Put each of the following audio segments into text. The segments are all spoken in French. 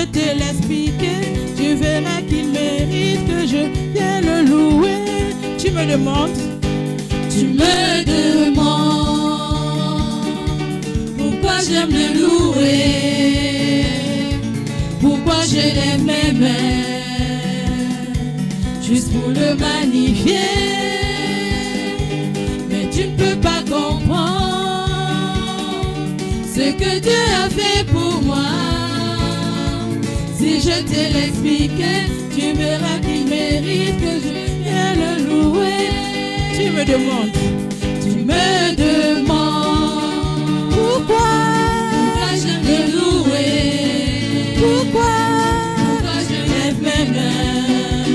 je te l'expliquer, tu verras qu'il mérite que je vienne le louer. Tu me demandes, pourquoi j'aime le louer, pourquoi je lève mes mains, juste pour le magnifier. Mais tu ne peux pas comprendre ce que Dieu a fait pour moi. Si je te l'expliquais, tu verras qu'il mérite que je vienne le louer. Tu me demandes, pourquoi j'aime le louer, pourquoi je lève mes mains,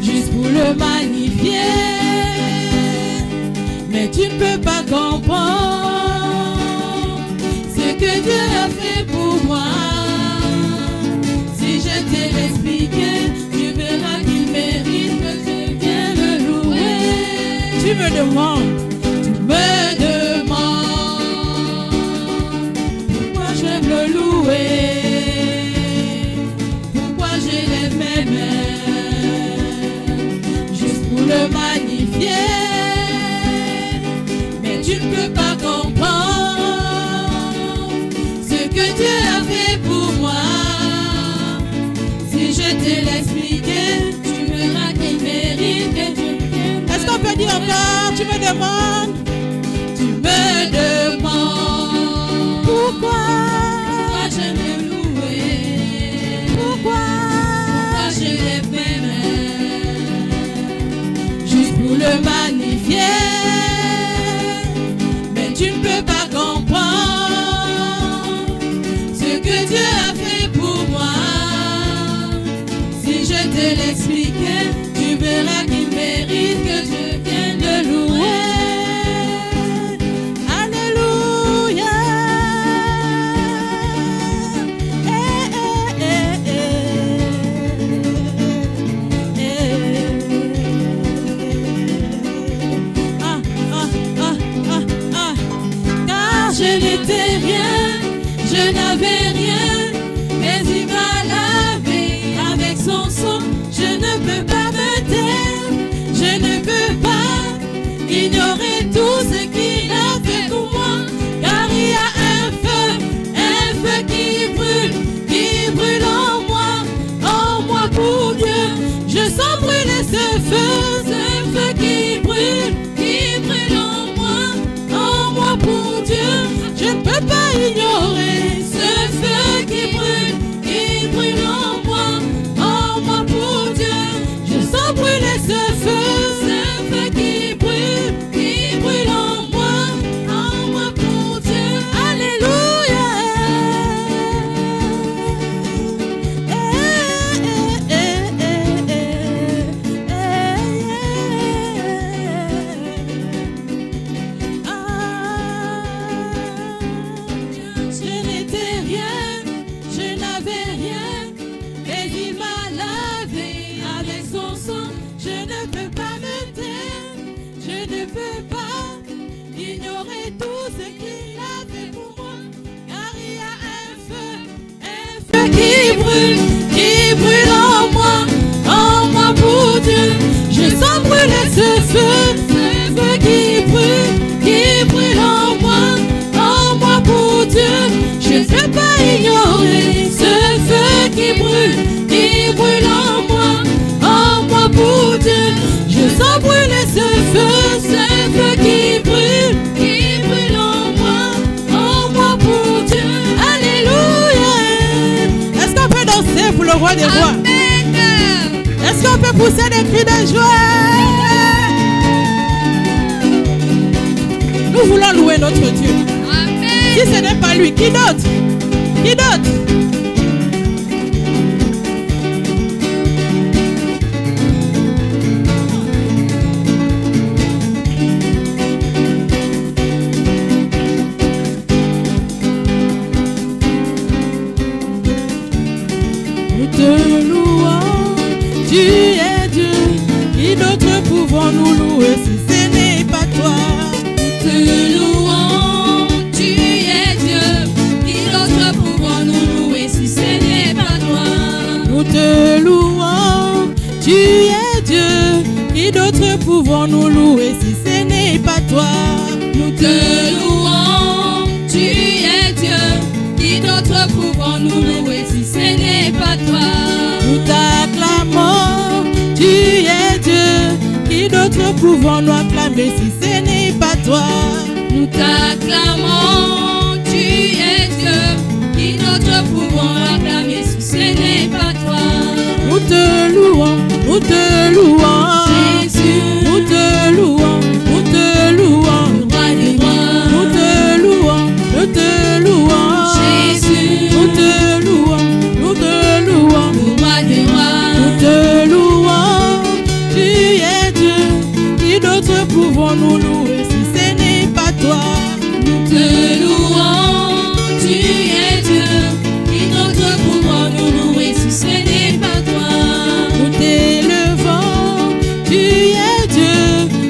juste pour le magnifier. Mais tu ne peux pas comprendre ce que Dieu a fait pour moi. Si je te l'expliquais, tu verras qu'il mérite que je vienne le louer. Tu me demandes, pourquoi j'aime le louer, pourquoi je lève mes mains, juste pour le magnifier. Mais tu ne peux pas comprendre ce que Dieu a fait pour moi. Si je te l'expliquais, tu verras qu'il mérite que tu viennes. Est-ce qu'on peut dire encore? Tu me demandes, pourquoi j'aime le louer, pourquoi je lève mes mains, juste pour le magnifier. Mais tu ne peux pas comprendre ce que Dieu a fait pour moi. Si je te l'expliquais, tu verras qu'il mérite que je vienne le louer. Alléluia. Car je n'étais rien, je n'avais rien, mais il m'a lavé avec son sang. Je ne peux pas me taire, je ne peux pas ignorer tout ce qu'il a fait pour moi. Car il y a un feu qui brûle en moi pour Dieu. Je sens brûler ce feu qui brûle en moi pour Dieu. Je ne peux pas ignorer ce feu qui brûle en moi pour Dieu. Je sens brûler ce feu qui brûle en moi pour Dieu. Alléluia. Je n'étais rien, je n'avais rien, mais il m'a lavé avec son sang. Je ne peux pas me taire, je ne peux pas ignorer tout ce qu'il a fait pour moi. Car il y a un feu qui brûle en moi pour Dieu. Je sens brûler ce feu qui brûle en moi pour Dieu. Je ne peux pas ignorer ce feu qui brûle en moi pour Dieu. Je sens brûler ce feu qui brûle en moi pour Dieu. Alléluia. Est-ce qu'on peut danser pour le roi des rois? Est-ce qu'on peut pousser des cris de joie? Nous voulons louer notre Dieu. Amen. Si ce n'est pas lui, qui d'autre? Qui d'autre? Nous te louons, tu es Dieu. Qui d'autre pouvons-nous louer si ce n'est pas toi? Nous te louons, tu es Dieu. Qui d'autre pouvons-nous louer si ce n'est Qui d'autre pouvons-nous louer si ce n'est pas toi? Nous te louons, tu es Dieu. Qui d'autre pouvons-nous louer si ce n'est pas toi? Nous t'acclamons, tu es Dieu. Qui d'autre pouvons-nous acclamer si ce n'est pas toi? Nous t'acclamons, tu es Dieu. Qui d'autre pouvons-nous acclamer si ce n'est pas toi? Nous te louons, nous te louons. Jésus, nous te louons, nous te louons. Roi des rois, nous te louons, nous te louons. Jésus, nous te louons, nous te louons. Roi des rois, nous te louons, tu es Dieu. Qui d'autre pouvons-nous louer si ce n'est pas toi? nous te louons, tu es Dieu. Qui d'autre pouvons-nous louer si ce n'est pas toi? Nous t'élevons, tu es Dieu.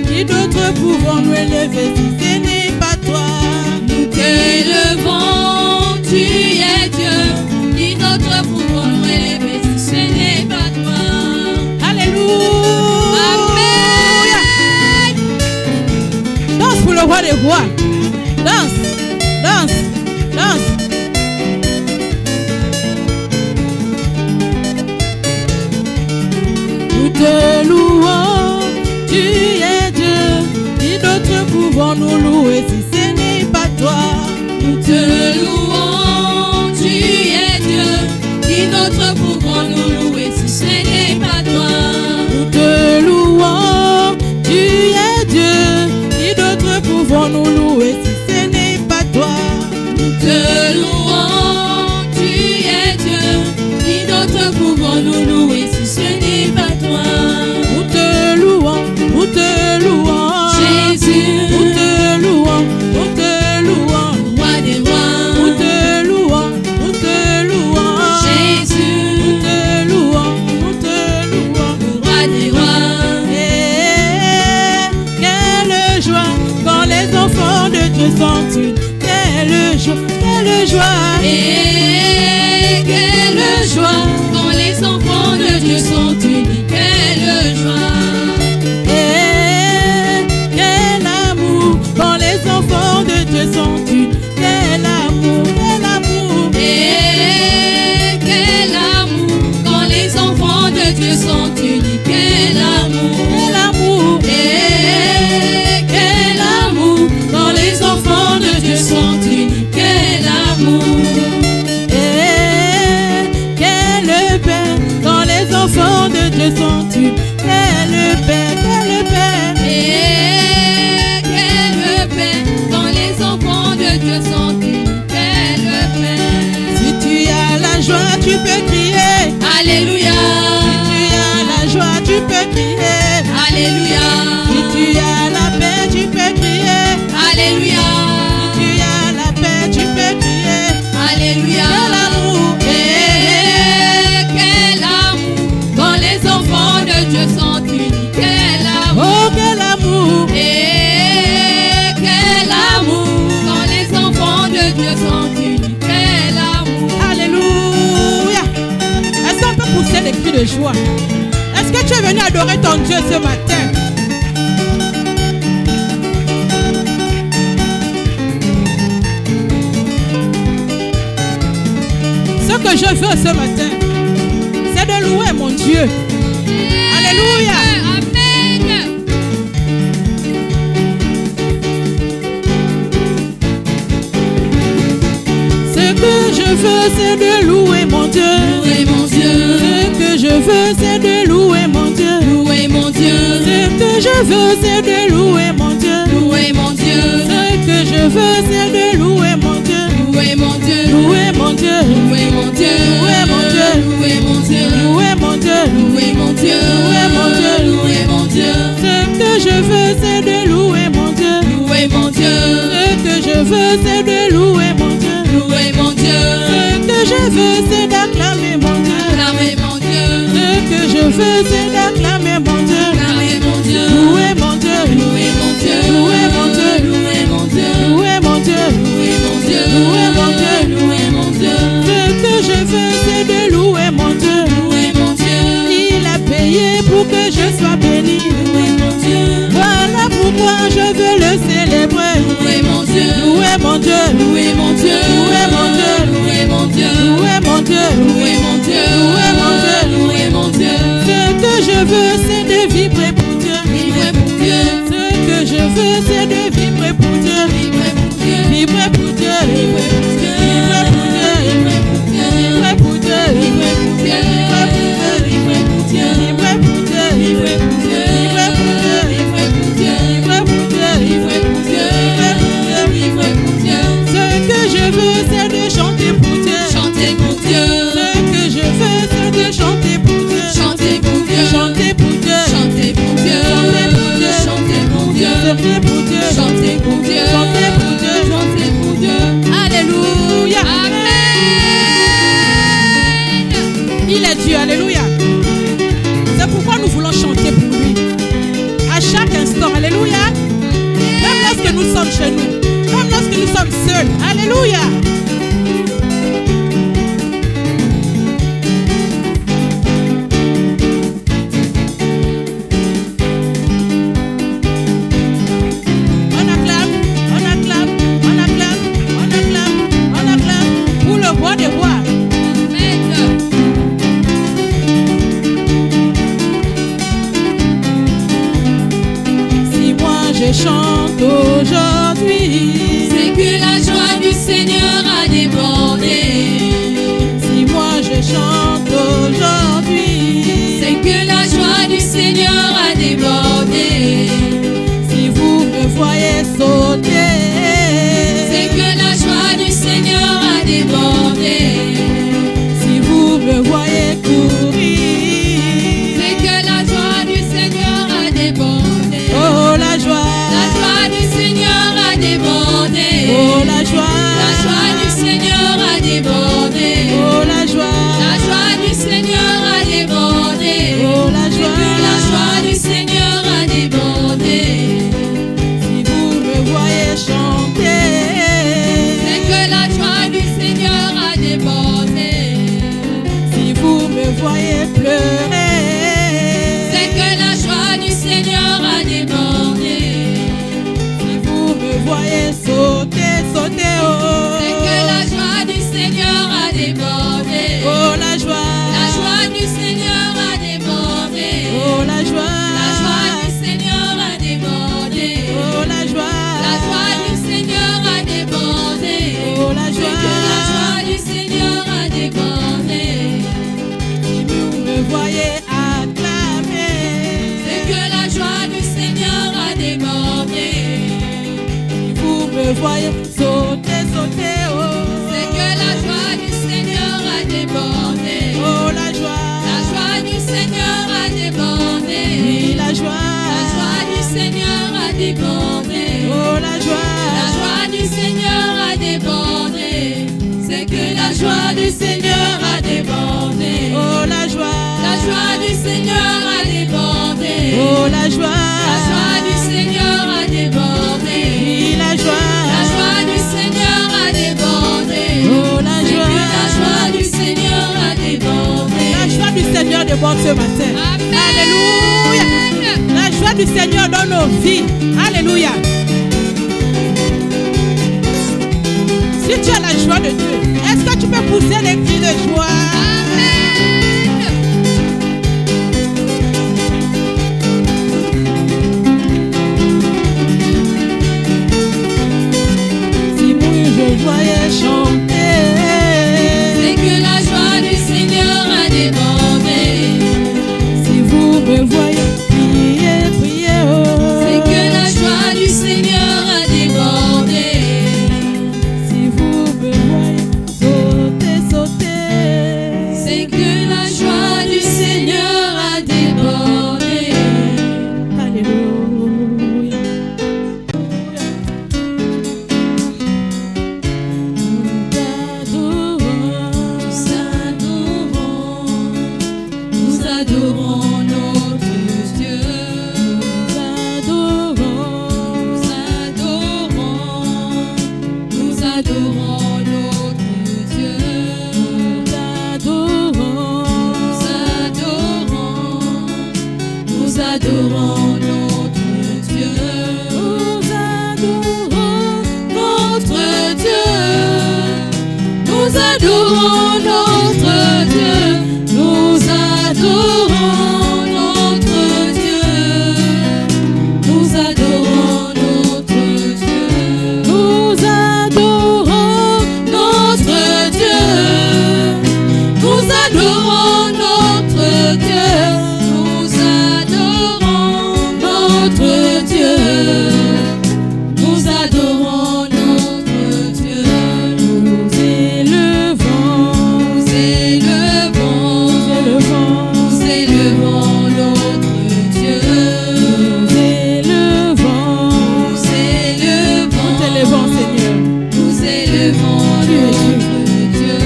Qui d'autre pouvons-nous élever si ce n'est pas toi? Nous t'élevons, tu es Dieu. Qui d'autre pouvons-nous élever si ce n'est pas toi? Alléluia. Amen. Danse pour le roi des rois. Danse, danse, danse. Nous te louons, tu es Dieu. Qui d'autre pouvons-nous louer si ce n'est pas toi? Nous te louons, tu es Dieu. Qui d'autre pouvons-nous louer si ce n'est pas toi? Nous te louons, tu es Dieu. Qui d'autre pouvons-nous louer si ce n'est pas toi? Nous te louons, tu es Dieu. Qui d'autre pouvons-nous louer si ce n'est pas toi? Nous te louons, nous te louons. Jésus, nous te louons, nous te louons. Roi des rois, Nous te louons, nous te louons. Jésus, Nous te louons, nous te louons. Roi des rois. Quelle joie quand les enfants de Dieu sont unis. Quelle joie, quelle joie. Et quelle joie quand les enfants de Dieu sont unis. Quelle joie. Et quel amour quand les enfants de Dieu sont unis. Quel amour, quel amour. Et quel amour quand les enfants de Dieu sont unis. Quel amour. Quel amour. Et quel amour quand les enfants de Dieu sont unis. Quel amour. Et quelle paix quand les enfants de Dieu sont unis. Quelle paix, quelle paix. Et quelle paix quand les enfants de Dieu sont unis. Quelle paix. Si tu as la joie, tu peux crier. Alléluia. Si tu as la joie, tu peux crier. Alléluia. Si tu as la paix, tu peux crier. Alléluia. Si tu as la paix, tu peux crier. Alléluia. Quel amour. Et quel amour quand les enfants de Dieu sont unis. Quel amour. Oh, quel amour. Et quel amour quand les enfants de Dieu sont unis. Quel amour. Alléluia. Est-ce qu'on peut pousser des cris de joie? Est-ce que tu es venu adorer ton Dieu ce matin? Ce que je veux ce matin, c'est de louer mon Dieu. Alléluia. Amen. Ce que je veux, c'est de louer mon Dieu. Louez mon Dieu. Ce que je veux, c'est de louer mon Dieu. Louez mon Dieu. Ce que je veux, c'est de louer mon Dieu. Louez mon Dieu. Ce que je veux, c'est de louer mon Dieu. Louez mon Dieu. Louer mon Dieu. Louez mon Dieu. Louer mon Dieu. Louez mon Dieu. Louer mon Dieu. Louez mon Dieu. Louer mon Dieu. Louez mon Dieu. Ce que je veux, c'est de louer mon Dieu. Louez mon Dieu. Ce que je veux, c'est de louer mon Dieu. Louez mon Dieu. Ce que je veux, c'est d'acclamer mon Dieu. Acclamez mon Dieu. Ce que je veux, c'est d'acclamer mon Dieu. Acclamez mon Dieu. Louer mon Dieu. Louez mon Dieu. Louer mon Dieu. Louez mon Dieu. Louer mon Dieu. Louez mon Dieu. Louer mon Dieu. Louez mon Dieu. Ce que je veux, c'est de louer mon Dieu. Louez mon Dieu. Il a payé pour que je sois béni. Louez vibrer pour Dieu. Vibrer pour Dieu. Ce que je veux, c'est de vibrer pour Dieu. Vibrer pour Dieu. Vibrer pour Dieu. Vibrer pour Dieu. Vibrer pour Dieu. Vibrer pour Dieu. Vibrer pour Dieu. Vibrer pour Dieu. Vibrer pour Dieu. Vibrer pour Dieu. Vibrer pour Dieu. Vibrer pour Dieu. Vibrer pour Dieu. Vibrer pour Dieu. Vibrer pour Dieu. Vibrer pour Dieu. Vibrer pour Dieu. Vibrer pour Dieu. Ce que je veux, c'est de chanter pour Dieu. Chanter pour Dieu. Ce que je veux, c'est de chanter pour Dieu. Chanter pour Dieu. Chanter pour Dieu. Chanter pour Dieu. Chanter pour Dieu. Chanter pour Dieu. Chanter pour Dieu. Chanter pour Dieu. Chanter pour Dieu. Chanter pour Dieu. Alléluia. Amen. Il est Dieu. Alléluia. C'est pourquoi nous voulons chanter pour lui. À chaque instant. Alléluia. Même lorsque nous sommes chez nous. Même lorsque nous sommes seuls. Alléluia. On acclame, on acclame, on acclame, on acclame, on acclame pour le roi des rois. Amen. Si moi je chante aujourd'hui, C'est que la joie du Seigneur a débordé. si moi je chante aujourd'hui, C'est que la joie du Seigneur a débordé. si vous me voyez sauter, C'est que la joie du Seigneur a débordé. si vous me voyez courir, C'est que la joie du Seigneur a débordé. oh la joie, La joie du Seigneur a débordé. oh la joie, La joie du Seigneur a débordé. oh la joie, La joie du Seigneur a débordé. oh la C'est joie, que la joie du Seigneur a débordé. si vous me voyez chanter, C'est que la joie du Seigneur a débordé. si vous me voyez pleurer, C'est que la joie du Seigneur a débordé. si vous me voyez sauter, sauter, oh, C'est que la joie du Seigneur a débordé. oh la joie, La joie du Seigneur a débordé. oh la joie, La joie du Seigneur a débordé. oh la joie, La joie du Seigneur a débordé. oh la C'est joie, que la joie du Seigneur a débordé. si vous me voyez acclamer, C'est que la joie du Seigneur a débordé. si vous me voyez sauter, sauter, oh, C'est que la joie du Seigneur a débordé. oh la joie, La joie du Seigneur a débordé. oui la joie, La joie du Seigneur a débordé. oh la joie, La joie du Seigneur a débordé. C'est que la joie du Seigneur a débordé. oh la joie, La joie du Seigneur a débordé. oh la joie, La joie du Seigneur a débordé. oui la joie, La joie du Seigneur a débordé. oh la C'est joie, que la joie du Seigneur a débordé. la joie du Seigneur déborde ce matin. Amen. Alléluia. La joie du Seigneur dans nos vies. Alléluia. Si tu as la joie de Dieu, est-ce que tu peux pousser les cris de joie? Si moi je voyais chanter, C'est que la joie du Seigneur a débordé. si vous me voyez prier, prier, oh. C'est que la joie du Seigneur a débordé. Si vous me voyez sauter, sauter, C'est que la joie du Seigneur a débordé. Alléluia. Nous adorons notre Dieu. Nous adorons notre Dieu. Nous adorons notre Dieu. Notre Dieu. Nous adorons notre Dieu. Nous adorons. adorons notre Dieu. Nous adorons notre Dieu. Nous adorons notre Dieu. Nous élevons, nous élevons, nous élevons notre Dieu. Nous élevons, nous élevons, nous t'élevons, Seigneur. Nous élevons notre Dieu.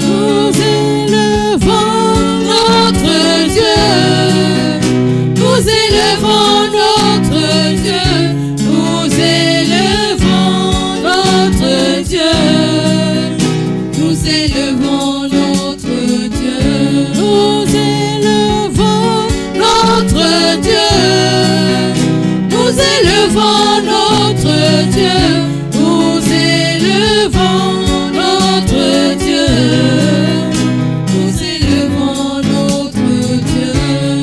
Nous élevons notre Dieu. Nous élevons notre Dieu. Nous élevons notre Dieu. Nous élevons notre Dieu. Nous élevons notre Dieu. Nous élevons notre Dieu. Nous élevons notre Dieu. Nous élevons notre Dieu.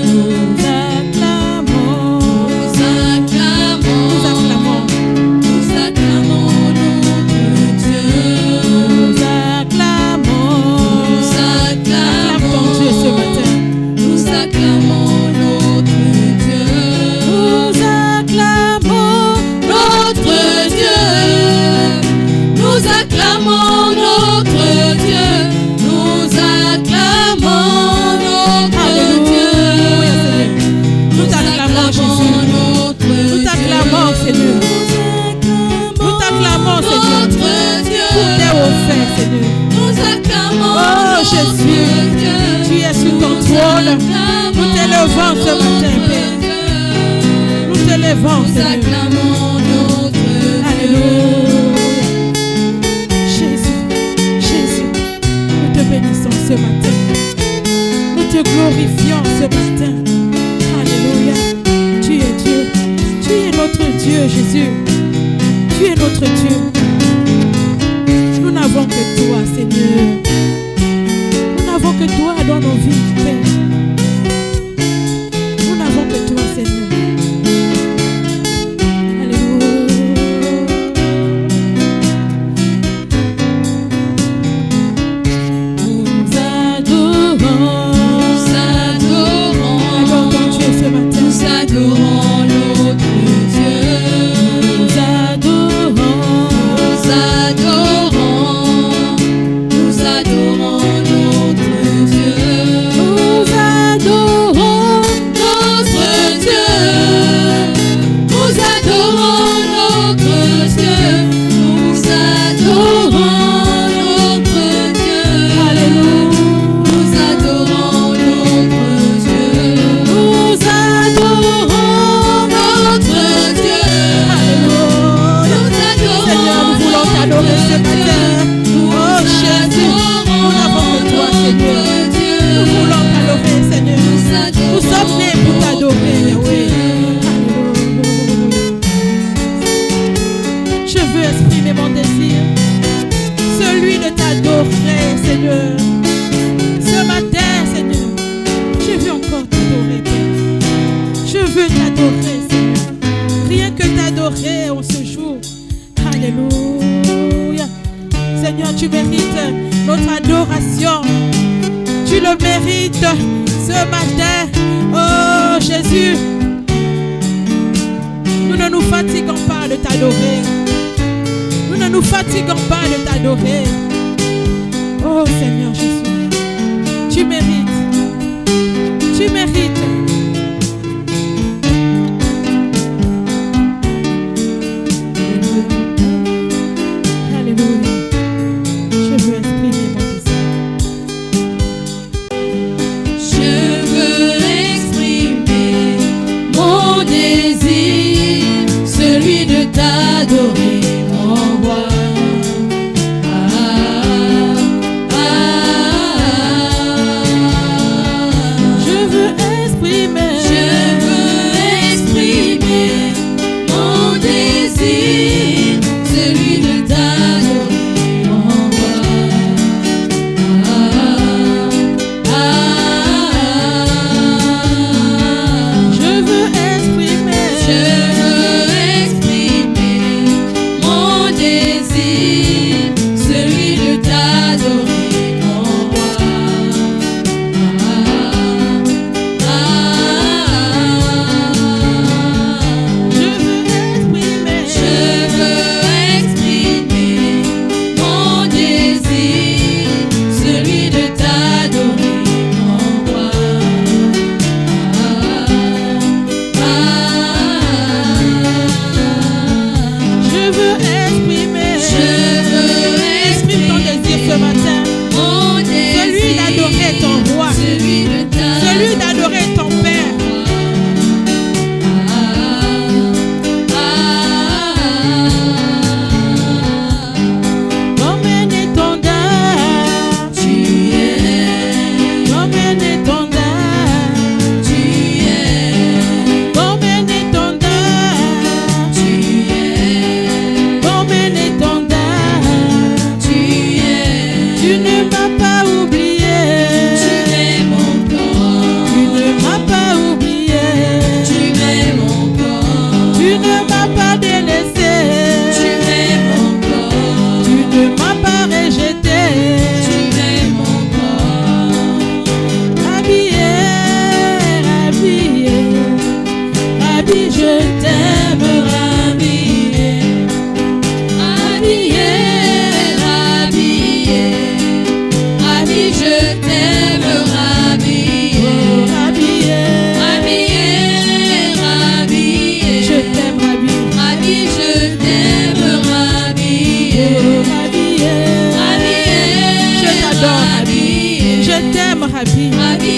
Nous acclamons, nous acclamons, nous acclamons, nous acclamons notre Dieu. Nous acclamons, nous acclamons ton Dieu ce matin. Nous acclamons notre Dieu. Nous acclamons notre Dieu. Nous acclamons notre Dieu. Nous acclamons notre Dieu. Nous t'acclamons, Jésus. Nous t'acclamons, Seigneur. Nous t'acclamons, Seigneur. Pour tes offertes, Seigneur. Nous acclamons. Oh Jésus, tu es sur ton trône. Nous t'élevons ce matin, Père. Nous t'élevons, Seigneur. Alléluia. Jésus, Jésus, nous te bénissons ce matin. Nous te glorifions ce matin. Alléluia. Tu es Dieu. Tu es notre Dieu, Jésus. Tu es notre Dieu. Nous n'avons que toi, Seigneur. Nous n'avons que toi dans nos vies, Père. Nous n'avons que toi, Seigneur. Alléluia. Nous adorons, adore ton Dieu ce matin. Nous adorons notre Dieu. Nous adorons, nous adorons notre Dieu. Nous adorons notre Dieu. Nous adorons notre Dieu. Nous adorons notre Dieu. Alléluia. Nous adorons notre Dieu. Nous adorons notre Dieu. Alléluia. Seigneur, nous voulons t'adorer ce matin. Oh Jésus, nous n'avons que toi, Seigneur. Nous voulons t'adorer, Seigneur. Nous sommes nés pour t'adorer, Yahweh. Alléluia. Je veux exprimer mon désir, celui de t'adorer, Seigneur. Ce matin, Seigneur, je veux encore t'adorer, Père. Je veux t'adorer, Seigneur. Rien que t'adorer en ce jour. Alléluia. Seigneur, tu mérites notre adoration. Tu le mérites ce matin. Oh Jésus, nous ne nous fatiguons pas de t'adorer. Nous ne nous fatiguons pas de t'adorer. Oh Seigneur Jésus, tu mérites. Tu mérites. Alléluia. Je veux exprimer mon désir. Je veux exprimer mon désir, celui de t'adorer, mon roi. Ah, ah,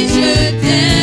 je t'aime.